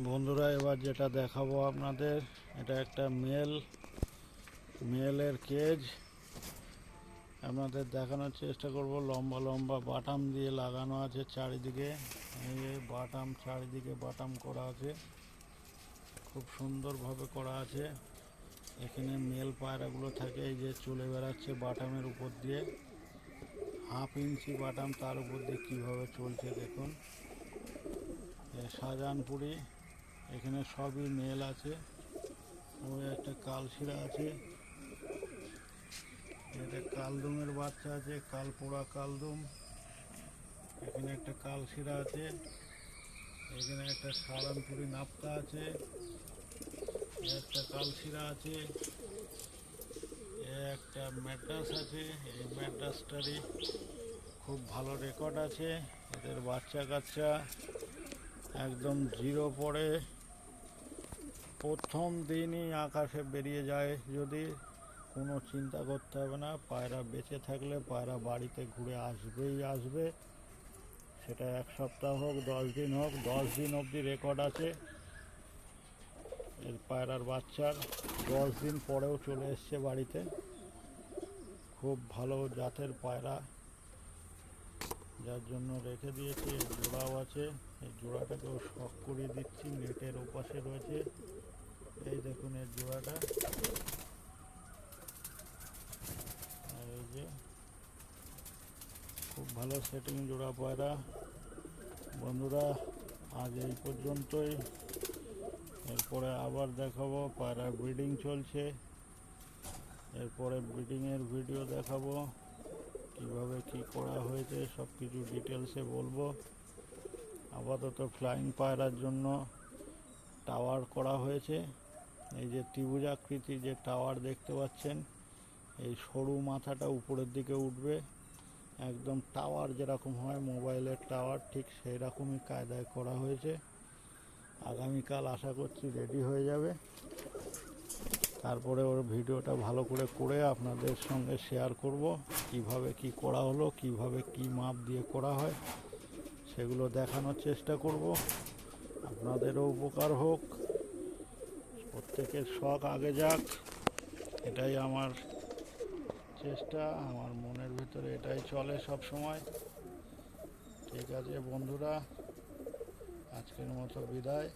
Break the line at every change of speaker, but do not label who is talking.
বন্ধুরা, এবার যেটা দেখাবো আপনাদের, এটা একটা মেলের কেজ আপনাদের দেখানোর চেষ্টা করব। লম্বা লম্বা বাটাম দিয়ে লাগানো আছে চারিদিকে। এই যে বাটাম, চারিদিকে বাটাম করা আছে, খুব সুন্দরভাবে করা আছে। এখানে মেল পায়রাগুলো থাকে, এই যে চলে বেড়াচ্ছে বাটামের উপর দিয়ে। 1/2 ইঞ্চি বাটাম, তার উপর দিয়ে কীভাবে চলছে দেখুন। শাহজাহানপুরি, এখানে সবই মেল আছে। ওই একটা কালশিরা আছে, এটা কালদুমের বাচ্চা আছে, কালপোড়া কালদুম। এখানে একটা কালশিরা আছে, এখানে একটা শাহজাহানপুরি নাপ্তা আছে, একটা কালশিরা আছে, একটা ম্যাড্রাস আছে। এই ম্যাড্রাসটারই খুব ভালো রেকর্ড আছে। এদের বাচ্চা কাচ্চা একদম জিরো পড়ে প্রথম দিনই আকাশে বেরিয়ে যায়। যদি কোনো চিন্তা করতে হবে না, পায়রা বেঁচে থাকলে পায়রা বাড়িতে ঘুরে আসবেই আসবে। সেটা 1 সপ্তাহ হোক, 10 দিন হোক, 10 দিন অবধি রেকর্ড আছে এর পায়রার বাচ্চার। 10 দিন পরেও চলে এসছে বাড়িতে। খুব ভালো জাতের পায়রা, যার জন্য রেখে দিয়েছি। এর জোড়াও আছে, এই জোড়াটাকেও শখ করিয়ে দিচ্ছি। নেটের ওপাশে রয়েছে, এই দেখুন এর জোড়াটা। আর এই যে খুব ভালো সেটিং জোড়া পায়রা। বন্ধুরা, আজ এই পর্যন্তই। এরপরে আবার দেখাবো। পায়রা ব্রিডিং চলছে, এরপরে ব্রিডিংয়ের ভিডিও দেখাবো, কিভাবে কি করা হয়েছে সব কিছু ডিটেলসে বলবো। আপাতত ফ্লাইং পায়রার জন্য টাওয়ার করা হয়েছে। এই যে ত্রিভুজাকৃতি যে টাওয়ার দেখতে পাচ্ছেন, এই সরু মাথাটা উপরের দিকে উঠবে, একদম টাওয়ার যেরকম হয় মোবাইলের টাওয়ার, ঠিক সেই রকমই কায়দায় করা হয়েছে। আগামীকাল আশা করছি রেডি হয়ে যাবে। তারপরে ওর ভিডিওটা ভালো করে আপনাদের সঙ্গে শেয়ার করব। কিভাবে কি করা হলো, কিভাবে কি মাপ দিয়ে করা হয়, সেগুলো দেখানোর চেষ্টা করব। আপনাদেরও উপকার হোক, প্রত্যেকের শখ আগে যাক, এটাই আমার চেষ্টা। আমার মনের ভিতরে এটাই চলে সব সময়। ঠিক আছে বন্ধুরা, আজকের মতো বিদায়।